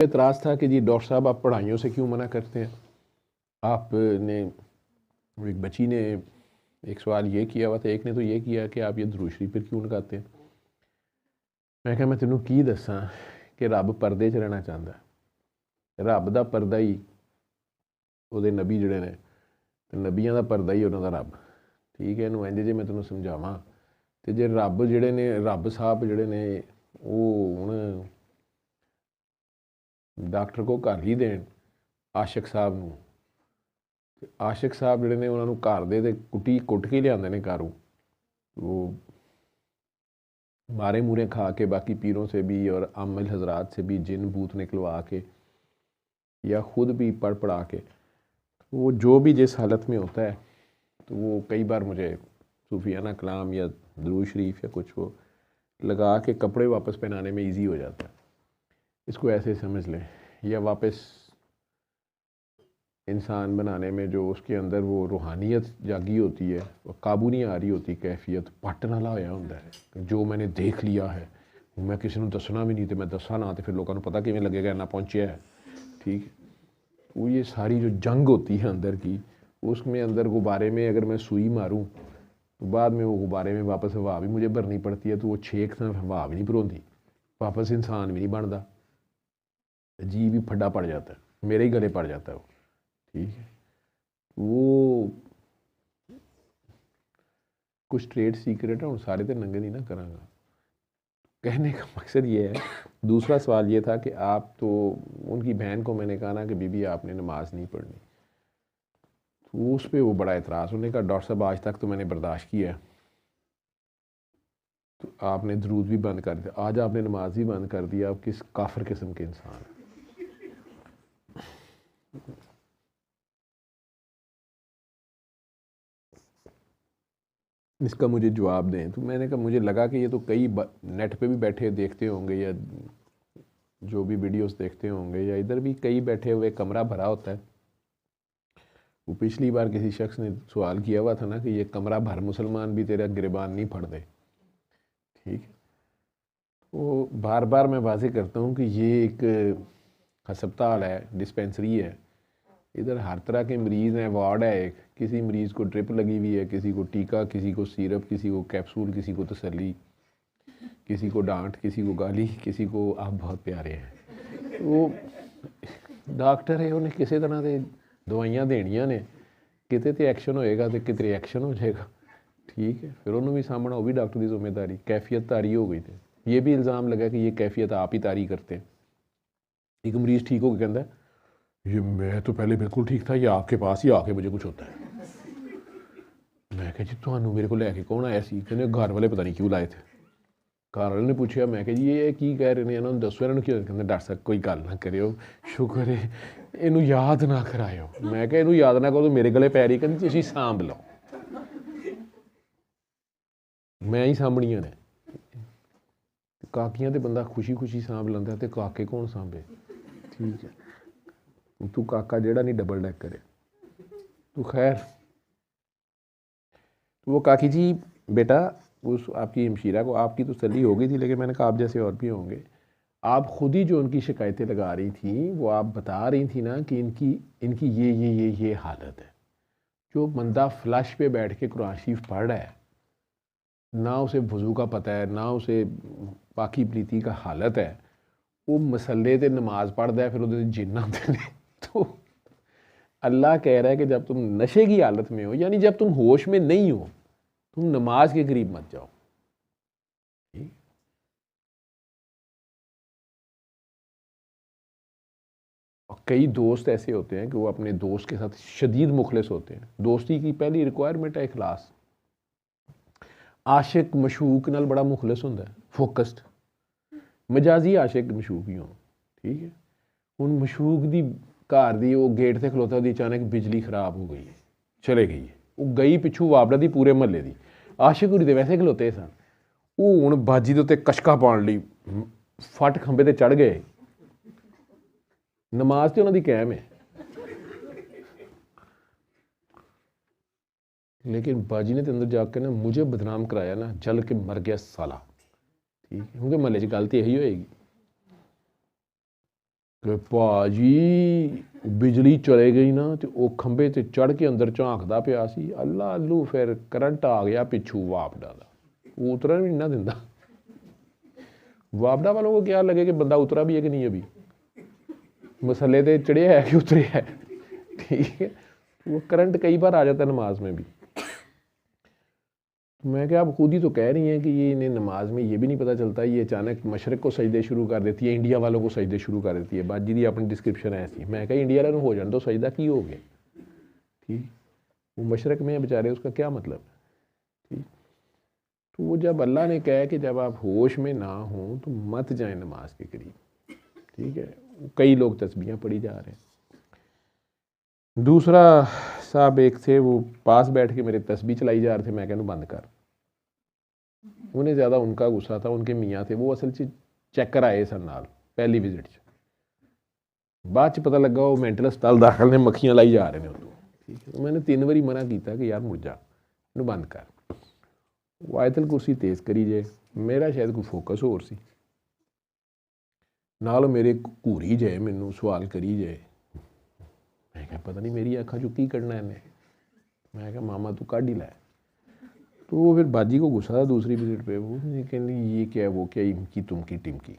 एतराज़ था कि जी डॉक्टर साहब आप पढ़ाइयों से क्यों मना करते हैं। आपने एक बच्ची ने एक सवाल ये किया हुआ था, एक ने तो ये किया कि आप ये दुरूद शरीफ पर क्यों लगाते हैं। मैं कहा मैं तेनों की दसा कि रब परदे च रहना चाहता है। रब का परदा ही वो नबी जड़े ने, नबियां का परदा ही उन्होंने रब। ठीक है, इनू इंज जे मैं तेनों समझावां तो जे रब जड़े ने, रब साहब जड़े ने वो हुण डॉक्टर को घर ही देन आशिक साहब नूं, आशिक साहब जड़े ने उन्होंने घर दे कुटी कुट के लियाते हैं घरों। वो मारे मूरे खा के बाकी पीरों से भी और आमिल हजरात से भी जिन बूत निकलवा के या खुद भी पढ़ पढ़ा के, वो जो भी जिस हालत में होता है तो वो कई बार मुझे सूफियाना कलाम या दुरूद शरीफ या कुछ वो लगा के कपड़े वापस पहनाने में इजी हो जाता है। इसको ऐसे समझ लें, या वापस इंसान बनाने में जो उसके अंदर वो रूहानियत जागी होती है, वो काबू नहीं आ रही होती, कैफियत पट नाला होया होंदा है जो मैंने देख लिया है, मैं किसी को दसना भी नहीं, तो मैं दसा ना तो फिर लोगों को पता किमें लगेगा इन्ना पहुँचा है। ठीक है, वो ये सारी जो जंग होती है अंदर की, उसमें अंदर गुब्बारे में अगर मैं सुई मारूँ तो बाद में वो गुब्बारे में वापस हवा भी मुझे भरनी पड़ती है, तो वो छेक से हवा भी नहीं भरोंदी, वापस इंसान भी नहीं बनता, जी भी फड्डा पड़ जाता है, मेरे ही गले पड़ जाता है वो। ठीक है, वो कुछ ट्रेड सीक्रेट है और सारे तो नंगे नहीं ना करांगा। कहने का मकसद ये है। दूसरा सवाल ये था कि आप तो, उनकी बहन को मैंने कहा ना कि बीबी आपने नमाज नहीं पढ़नी, तो उस पर वो बड़ा एतराज़, उन्होंने कहा डॉक्टर साहब आज तक तो मैंने बर्दाश्त किया है, तो आपने दरूद भी बंद कर दिया, आज आपने नमाज भी बंद कर दिया, आप किस काफिर किस्म के इंसान हैं। इसका मुझे जवाब दें। तो मैंने कहा मुझे लगा कि ये तो कई नेट पे भी बैठे देखते होंगे या जो भी वीडियोस देखते होंगे, या इधर भी कई बैठे हुए, कमरा भरा होता है। वो पिछली बार किसी शख्स ने सवाल किया हुआ था ना कि ये कमरा भर मुसलमान भी तेरा गिरबान नहीं फड़ दे। ठीक है, वो बार बार मैं वाज़ेह करता हूँ कि ये एक हस्पताल है, डिस्पेंसरी है, इधर हर तरह के मरीज़ हैं, वार्ड है एक, किसी मरीज़ को ड्रिप लगी हुई है, किसी को टीका, किसी को सिरप, किसी को कैप्सूल, किसी को तसल्ली, किसी को डांट, किसी को गाली, किसी को आप बहुत प्यारे हैं। वो डॉक्टर है, उन्हें किसी तरह से दवाइयाँ देनियाँ ने, किते तो एक्शन होएगा तो किते रिएक्शन हो जाएगा। ठीक है, फिर उन्होंने भी सामना, वो भी डॉक्टर की जिम्मेदारी, कैफियत तारी हो गई थी। ये भी इल्ज़ाम लगा कि ये कैफियत आप ही तारी करते हैं। एक मरीज़ ठीक हो गया, कहता है ये मैं तो पहले बिल्कुल ठीक था, ये आपके पास ही आके मुझे कुछ होता है। मैं कहा जी तुहानू मेरे को लैके कौन आया सी? कहने घर वाले पता नहीं क्यों लाए थे। घर वाले ने पूछा, मैं कहा जी ये की कह रहे हैं, इन्होंने दसो इन्होंने क्यों? कहते डॉक्टर साहब कोई गल ना करियो, शुक्र है इनू याद ना करायो। मैं कहा इनू याद ना करो तो मेरे गले पैरी, कहते तुसीं सांभ लो, मैं ही सामभणियां ने। काकियां तो बंदा खुशी खुशी सांभ लैंदा, ते काके कौन सांभे। ठीक है, तू काका जेड़ा नहीं डबल डैक करे। तो खैर, तो वो काकी जी बेटा, उस आपकी हमशीरा को आपकी तो तसल्ली हो गई थी, लेकिन मैंने कहा आप जैसे और भी होंगे, आप खुद ही जो उनकी शिकायतें लगा रही थी वो आप बता रही थी ना कि इनकी इनकी ये हालत है। जो बंदा फ्लश पे बैठ के कुरान शरीफ पढ़ रहा है, ना उसे वज़ू का पता है, ना उसे पाकी प्रीति का हालत है, वो मसले ते नमाज पढ़ता है, फिर वो जिन्न आते हैं। तो अल्लाह कह रहा है कि जब तुम नशे की हालत में हो, यानी जब तुम होश में नहीं हो, तुम नमाज के करीब मत जाओ। और कई दोस्त ऐसे होते हैं कि वो अपने दोस्त के साथ शदीद मुखलिस होते हैं। दोस्ती की पहली रिक्वायरमेंट है इखलास। आशिक मशूक नाल बड़ा मुखलिस होंदा है, फोकस्ड। मजाजी आशिक मशूक ही हो। ठीक है, उन मशूक दी घर दी वो गेट से खलोता दी अचानक बिजली खराब हो गई, चले गई है, वो गई पिछू वापड़ा दी पूरे महल्ले दी। आशिक हुरी ते वैसे खलोते सन, वो हुण बाजी दे उत्ते कशका पाउण लई फट खंबे ते चढ़ गए। नमाज तो उन्होंने कायम है, लेकिन बाजी ने तो अंदर जाके ना मुझे बदनाम कराया ना, जल के मर गया साला। ठीक है, क्योंकि महल्ले च गल तो यही होएगी। कि भाजी बिजली चले गई ना तो वो खंबे ते चढ़ के अंदर झांकदा पिया सी, अल्लाह अल्लू फिर करंट आ गया पिछू वापडा का, वो उतरन भी ना दिंदा। वापडा वालों को क्या लगे कि बंदा उतरा भी है कि नहीं, अभी मसले ते चढ़िया है कि उतरे है, ठीक है। वो करंट कई बार आ जाता है नमाज में भी। मैं क्या, आप खुद ही तो कह रही हैं कि ये इन्हें नमाज में ये भी नहीं पता चलता, ये अचानक मशरक को सजदे शुरू कर देती है, इंडिया वालों को सजदे शुरू कर देती है। बाजी दी अपनी डिस्क्रिप्शन है ऐसी। मैं कहा इंडिया वालों हो जाने तो सजदा की हो गया, ठीक। वो मशरक में है बेचारे, उसका क्या मतलब है, ठीक। तो वो जब अल्लाह ने कहा कि जब आप होश में ना हों तो मत जाएं नमाज के करीब, ठीक है। कई लोग तस्बीहां पढ़ी जा रहे हैं। दूसरा साहब एक थे, वो पास बैठ के मेरे तस्बीह चलाई जा रहे थे, मैं कहूँ बंद कर। उन्हें ज़्यादा उनका गुस्सा था, उनके मियाँ थे, वो असल च चेकर आए सन नाल पहली विजिट च, बाद च पता लगा वो मैंटल हस्पताल दाखिल ने, मक्खियां लाई जा रहे हैं उन्होंने, ठीक है। मैंने 3 बारी मना किया कि यार मुड़ जा, इनू बंद कर। वो आयतल कुर्सी तेज़ करी जाए, मेरा शायद कोई फोकस होर सी, नाल मेरे घूरी जाए, मैनू सवाल करी जाए। मैं क्या पता नहीं मेरी अखा चो की कढ़ना इन्हें। मैं क्या मामा तू काढ़ ही लै। तो वो फिर बाजी को गुस्सा था दूसरी विजिट पे, वो कहती ये क्या है, वो क्या, इमकी तुमकी टिमकी।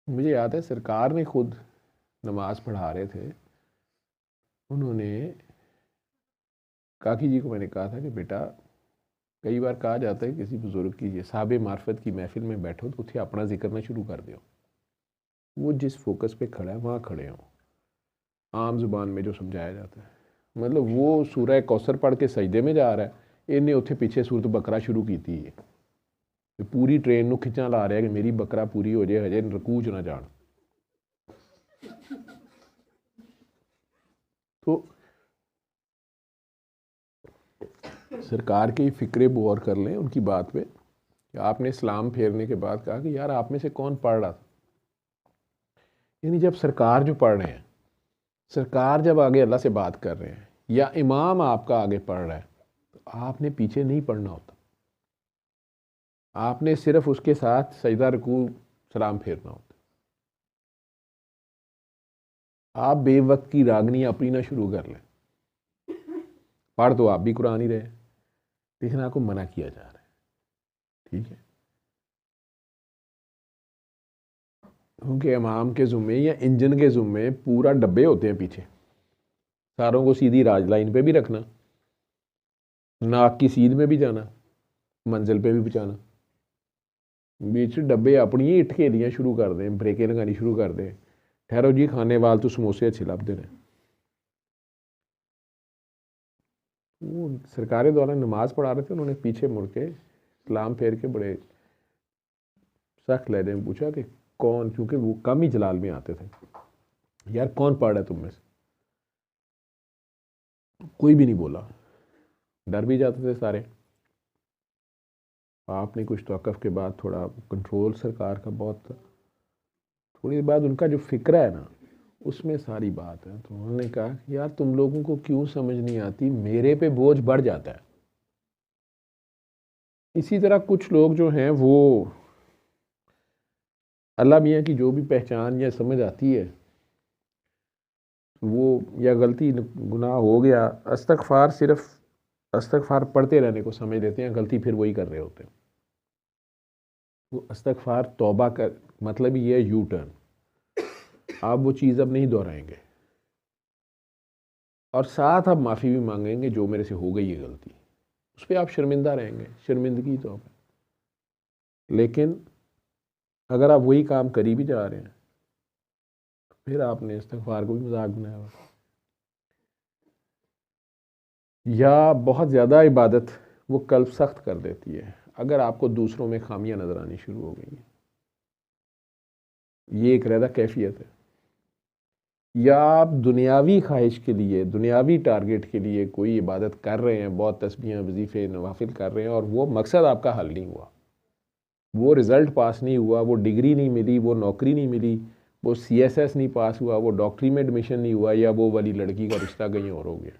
मुझे याद है सरकार ने खुद नमाज पढ़ा रहे थे, उन्होंने काकी जी को मैंने कहा था कि बेटा, कई बार कहा जाता है किसी बुजुर्ग की साहब मार्फत की महफिल में बैठो तो उसे अपना जिक्र ना शुरू कर दो, वो जिस फोकस पे खड़ा है वहाँ खड़े हों, आम जुबान में जो समझाया जाता है। मतलब वो सूरह कौसर पढ़ के सजदे में जा रहा है, इन्हें उत्थे पीछे सूरत बकरा शुरू की है, पूरी ट्रेन को खिंचा ला रहा है कि मेरी बकरा पूरी हो जाए, हजे रकू च ना जान। तो सरकार की फिक्रे गौर कर लें उनकी बात पे कि आपने इस्लाम फेरने के बाद कहा कि यार आप में से कौन पढ़ रहा था, यानी जब सरकार जो पढ़ रहे हैं, सरकार जब आगे अल्लाह से बात कर रहे हैं, या इमाम आपका आगे पढ़ रहा है, तो आपने पीछे नहीं पढ़ना होता, आपने सिर्फ उसके साथ सजदा रुकू सलाम फेरना होता। आप बेवक्त की रागनी अपनी ना शुरू कर लें, पढ़ तो आप भी कुरान ही रहे, लेकिन आपको मना किया जा रहा है, ठीक है। क्योंकि इमाम के ज़ुम्मे या इंजन के ज़ुम्मे पूरा डब्बे होते हैं पीछे, सारों को सीधी राज लाइन पे भी रखना, नाक की सीध में भी जाना, मंजिल पे भी पहुँचाना। बीच डब्बे अपनी ही इट खेलियाँ शुरू कर दें, ब्रेकें लगानी शुरू कर दें, ठहरो जी खाने वाल तो समोसे अच्छे लभदे ने। वो सरकारें द्वारा नमाज पढ़ा रहे थे, उन्होंने पीछे मुड़ के सलाम फेर के बड़े सख्त लहजे में पूछा कि कौन, क्योंकि वो कम ही जलाल में आते थे, यार कौन पढ़ रहा है तुम में से। कोई भी नहीं बोला, डर भी जाते थे सारे। आपने कुछ तौक़ुफ़ के बाद थोड़ा कंट्रोल सरकार का बहुत था, थोड़ी देर बाद उनका जो फ़िक्रा है ना, उसमें सारी बात है। तो उन्होंने कहा यार तुम लोगों को क्यों समझ नहीं आती, मेरे पे बोझ बढ़ जाता है। इसी तरह कुछ लोग जो हैं वो अल्लाह मियाँ की जो भी पहचान या समझ आती है, वो या गलती गुनाह हो गया, इस्तग़फ़ार सिर्फ इस्तग़फ़ार पढ़ते रहने को समझ लेते हैं, गलती फिर वही कर रहे होते हैं। वो इस्तग़फ़ार तौबा कर मतलब ये है यू टर्न, आप वो चीज़ अब नहीं दोहराएंगे, और साथ आप माफ़ी भी मांगेंगे जो मेरे से हो गई है गलती, उस पर आप शर्मिंदा रहेंगे, शर्मिंदगी तो आप। लेकिन अगर आप वही काम करी भी जा रहे हैं, फिर आपने इस्तग़फ़ार को भी मजाक बनाया हुआ। या बहुत ज़्यादा इबादत वो कल्ब सख्त कर देती है, अगर आपको दूसरों में खामियां नज़र आनी शुरू हो गई हैं, ये एक रहता कैफियत है। या आप दुनियावी ख्वाहिश के लिए, दुनियावी टारगेट के लिए कोई इबादत कर रहे हैं, बहुत तस्बीहें वजीफ़े नवाफिल कर रहे हैं, और वो मकसद आपका हल नहीं हुआ, वो रिज़ल्ट पास नहीं हुआ, वो डिग्री नहीं मिली, वो नौकरी नहीं मिली, वो CSS नहीं पास हुआ, वो डॉक्टरी में एडमिशन नहीं हुआ, या वो वाली लड़की का रिश्ता कहीं और हो गया,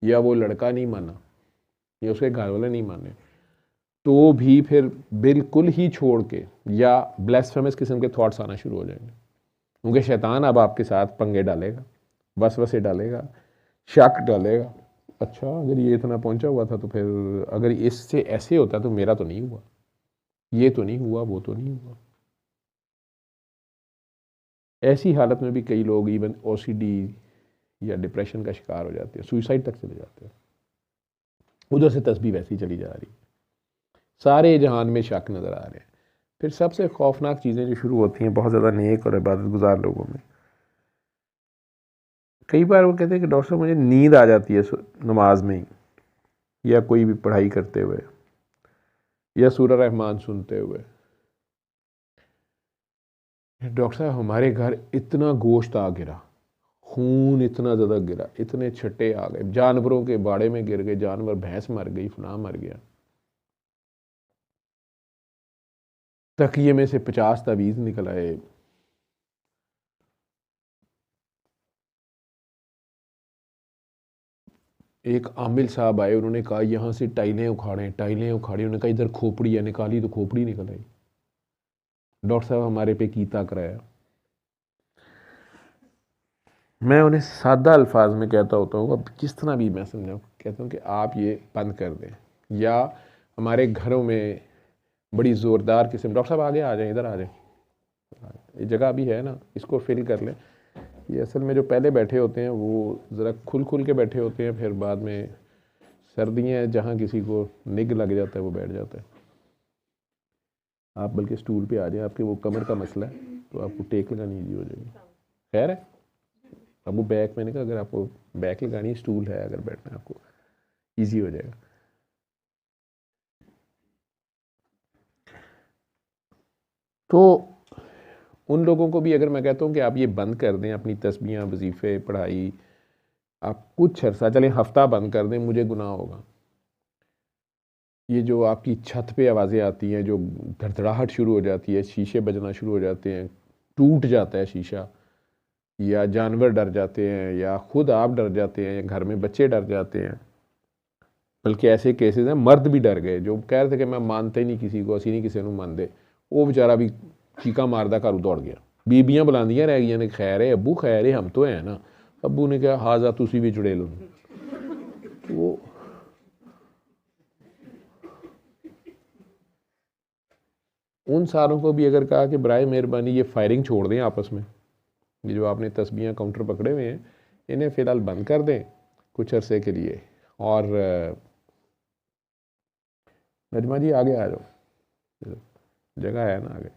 या वो लड़का नहीं माना, या उसके घर वाले नहीं माने, तो भी फिर बिल्कुल ही छोड़ के या ब्लेसफेमस किस्म के थॉट्स आना शुरू हो जाएंगे, क्योंकि शैतान अब आपके साथ पंगे डालेगा, वसवसे डालेगा, शक डालेगा। अच्छा अगर ये इतना पहुंचा हुआ था तो फिर अगर इससे ऐसे होता तो मेरा तो नहीं हुआ, ये तो नहीं हुआ, वो तो नहीं हुआ। ऐसी हालत में भी कई लोग इवन ओसीडी या डिप्रेशन का शिकार हो जाते हैं, सुसाइड तक चले जाते हैं। उधर से तस्बीह वैसी चली जा रही है, सारे जहान में शक नज़र आ रहे हैं। फिर सबसे खौफनाक चीज़ें जो शुरू होती हैं बहुत ज़्यादा नेक और इबादत गुजार लोगों में, कई बार वो कहते हैं कि डॉक्टर साहब मुझे नींद आ जाती है नमाज में ही, या कोई भी पढ़ाई करते हुए, या सूरह रहमान सुनते हुए। डॉक्टर साहब हमारे घर इतना गोश्त आ गिरा, खून इतना ज़्यादा गिरा, इतने छट्टे आ गए, जानवरों के बाड़े में गिर गए, जानवर, भैंस मर गई, फलां मर गया, तकिए में से 50 तावीज़ निकल आए। एक आमिल साहब आए, उन्होंने कहा यहाँ से टाइलें उखाड़ें, टाइलें उखाड़ी, उन्होंने कहा इधर खोपड़ी है, निकाली तो खोपड़ी निकल आई। डॉक्टर साहब हमारे पे कीता कराया। मैं उन्हें सादा अल्फाज में कहता होता हूँ, अब किस तरह भी मैं समझाऊँ, कहता हूँ कि आप ये बंद कर दें। या हमारे घरों में बड़ी ज़ोरदार किस्म, डॉक्टर साहब आगे आ जाएं, इधर आ जाएं, ये जगह भी है ना, इसको फिल कर लें। ये असल में जो पहले बैठे होते हैं वो ज़रा खुल खुल के बैठे होते हैं, फिर बाद में सर्दियाँ जहाँ किसी को निग लग जाता है वो बैठ जाता है। आप बल्कि स्टूल पे आ जाएं, आपके वो कमर का मसला है तो आपको टेक लगानी ईजी हो जाएगी। खैर है, अब वो बैक, मैंने कहा अगर आपको बैक लगानी है, स्टूल है अगर बैठना है आपको ईजी हो जाएगा। तो उन लोगों को भी अगर मैं कहता हूँ कि आप ये बंद कर दें, अपनी तस्बीहां, वजीफ़े, पढ़ाई, आप कुछ अर्सा चलें, हफ्ता बंद कर दें, मुझे गुनाह होगा। ये जो आपकी छत पे आवाज़ें आती हैं, जो धड़धड़ाहट शुरू हो जाती है, शीशे बजना शुरू हो जाते हैं, टूट जाता है शीशा, या जानवर डर जाते हैं, या खुद आप डर जाते हैं, या घर में बच्चे डर जाते हैं। बल्कि ऐसे केसेस हैं मर्द भी डर गए जो कह रहे थे कि मैं मानता ही नहीं किसी को, असी नहीं किसी को मानते, वो बेचारा भी चीका मारदा घर दौड़ गया। बीबियां बुलांदियां रह गई ने, खैर है अबू, खैर है हम तो हैं ना। अबू ने कहा हाजा तुसी भी जुड़े लो। वो उन सारों को भी अगर कहा कि बराए मेहरबानी ये फायरिंग छोड़ दें आपस में, ये जो आपने तस्बीहां काउंटर पकड़े हुए हैं इन्हें फ़िलहाल बंद कर दें कुछ अरसे के लिए। और नजमा जी आगे आ जाओ, जगह है ना आगे।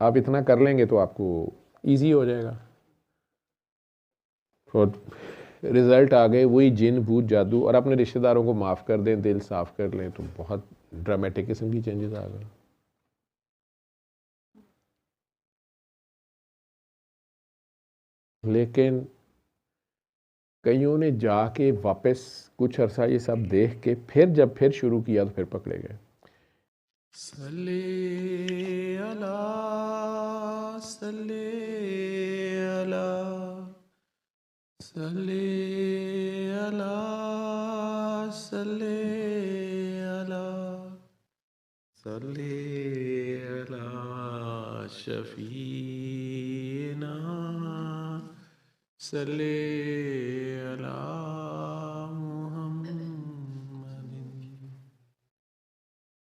आप इतना कर लेंगे तो आपको इजी हो जाएगा। और रिज़ल्ट आ गए वही जिन भूत जादू, और अपने रिश्तेदारों को माफ़ कर दें, दिल साफ़ कर लें, तो बहुत ड्रामेटिक किस्म की चेंजेस आ गए। लेकिन कईयों ने जाके वापस कुछ अरसा ये सब देख के फिर जब फिर शुरू किया तो फिर पकड़े गए। सल्ले अला सल्ले अला सल्ले अला सल्ले अला सल्ले अला शफीना सल्ले अला